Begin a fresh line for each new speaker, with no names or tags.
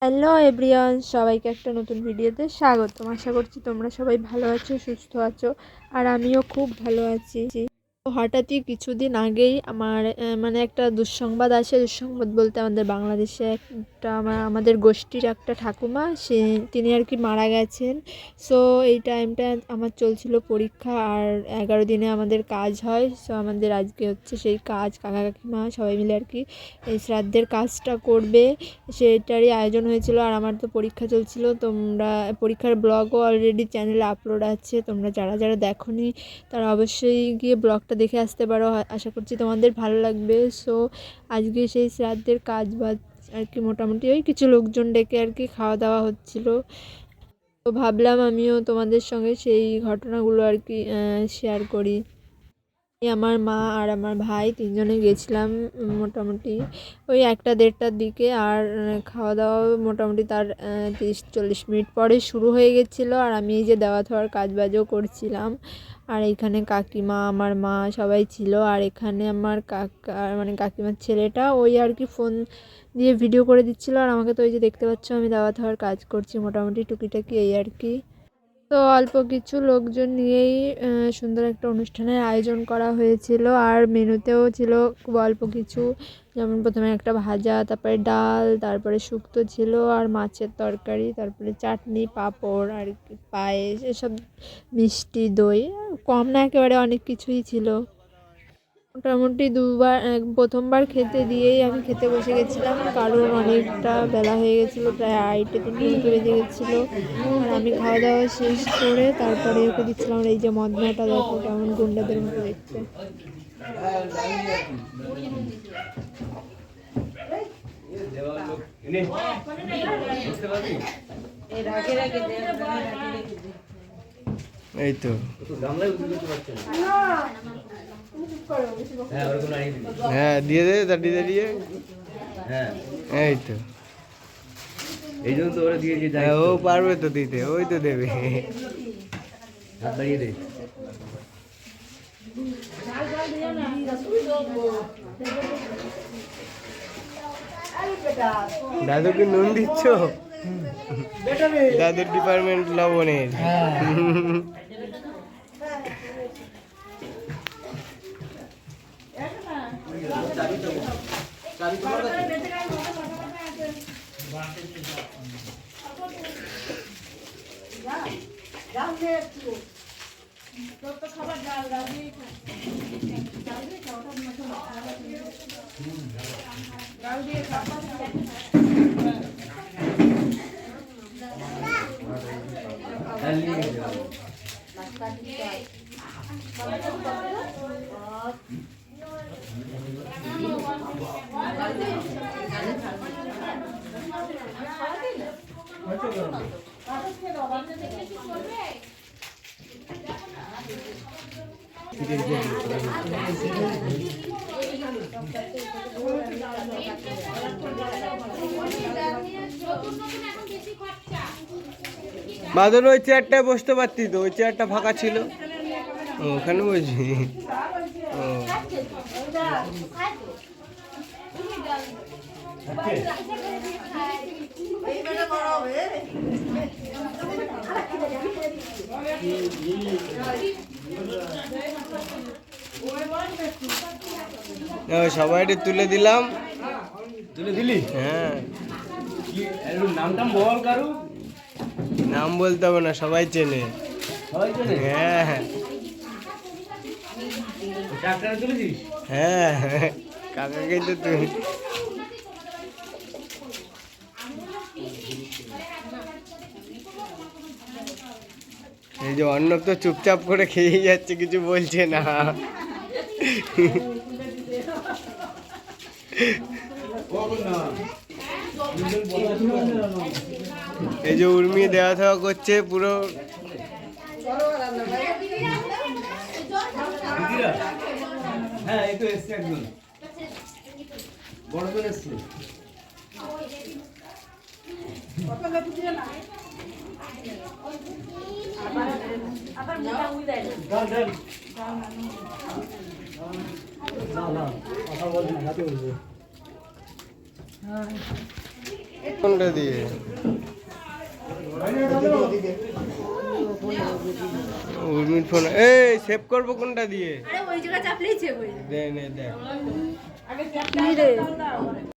Hello everyone, সবাইকে একটা নতুন ভিডিওতে স্বাগতম। আশা করছি তোমরা সবাই ভালো আছো, সুস্থ আছো, আর আমিও খুব ভালো আছি। হঠাৎই কিছুদিন আগেই আমার মানে একটা দুঃসংবাদ আসে। দুঃসংবাদ বলতে আমাদের বাংলাদেশে একটা আমাদের গোষ্ঠীর একটা ঠাকুমা, তিনি আর কি মারা গেছেন। সো এই টাইমটা আমার চলছিল পরীক্ষা, আর 11 দিনে আমাদের কাজ হয়। সো আমাদের আজকে হচ্ছে সেই কাজ, কাকা কাকিমা সবাই মিলে আর কি এই শ্রাদ্ধের কাজটা করবে, সেটারই আয়োজন হয়েছিল। আর আমার তো পরীক্ষা চলছিল, তোমরা পরীক্ষার ব্লগও অলরেডি চ্যানেলে আপলোড আছে, তোমরা যারা যারা দেখোনি তারা অবশ্যই গিয়ে ব্লগটা দেখে আসতে পারো। আশা করছি তোমাদের ভালো লাগবে। সো আজকে সেই শ্রাদ্ধের কাজ বাজ আর কি মোটামুটি ওই কিছু লোকজন ডেকে আর কি খাওয়া দাওয়া হচ্ছিল। তো ভাবলাম আমিও তোমাদের সঙ্গে সেই ঘটনাগুলো আর কি শেয়ার করি। আমার মা আর আমার ভাই তিনজনে গেছিলাম মোটামুটি ওই 1টা-1:30টার দিকে। আর খাওয়া দাওয়া মোটামুটি তার 30-40 মিনিট পরে শুরু হয়ে গেছিলো। আর আমি এই যে দেওয়া থাওয়ার কাজ বাজও করছিলাম। আর এইখানে কাকিমা, আমার মা সবাই ছিল। আর এখানে আমার কাকা মানে কাকিমার ছেলেটা ওই আর কি ফোন দিয়ে ভিডিও করে দিচ্ছিলো। আর আমাকে তো ওই যে দেখতে পাচ্ছ আমি দেওয়া থাওয়ার কাজ করছি মোটামুটি টুকিটাকি এই আর কি। তো অল্প কিছু লোকজন নিয়েই সুন্দর একটা অনুষ্ঠানের আয়োজন করা হয়েছিল। আর মেনুতেও ছিল খুব অল্প কিছু, যেমন প্রথমে একটা ভাজা, তারপরে ডাল, তারপরে শুক্তো ছিল, আর মাছের তরকারি, তারপরে চাটনি, পাঁপড়, আর পায়েস, এসব মিষ্টি, দই, কম না একেবারে অনেক কিছুই ছিল। মোটামুটি প্রথমবার খেতে দিয়েই আমি খেতে বসে গেছিলাম, কারণ অনেকটা বেলা হয়ে গেছিলো, প্রায় 2:30-3টে মতো বেজে গেছিলো। আর আমি খাওয়া দাওয়া শেষ করে তারপরে ওকে দিচ্ছিলাম। আর এই যে মদনাটা দেখো কেমন গুন্ডাদের মতো দেখতে।
এই তো হ্যাঁ দিয়ে দে দাঁড়িয়ে দাঁড়িয়ে। এই তো
এই জন্য তো ওরা দিয়ে
ও পারবে তো দিতে, ওই তো দেবে।
হাত বাড়িয়ে দে।
দাদুকে নুন দিচ্ছ? দাদুর ডিপার্টমেন্ট লবণের। বাদল ওই চেয়ারটায় বসতে পারতি তো, ওই চেয়ারটা ফাঁকা ছিল, ওখানে বসবি। ও সবাই তুলে দিলাম।
তুলে দিলি?
হ্যাঁ,
নামটা বল কারু।
নাম বলতে হবে না, সবাই চেনে।
সবাই চেনে?
হ্যাঁ
ট্রাক্টরে তুলেছিস?
হ্যাঁ, কাকাকে তো তুই। এই যে অর্ণব তো চুপচাপ করে খেয়ে যাচ্ছে, কিছু বলছে না। এই যে উর্মি দেওয়া থাওয়া করছে পুরো।
হ্যাঁ এই তো এসছে একজন বড়জন এসছে। কথা বলবি না, রাতে বলবো।
কোনটা দিয়ে? উর্মির ফোন। এই সেভ করবো কোনটা দিয়ে?
আরে ওই জায়গা চাপলেই সেভ হয়ে যাবে।
দে নে দেখ।
কি রে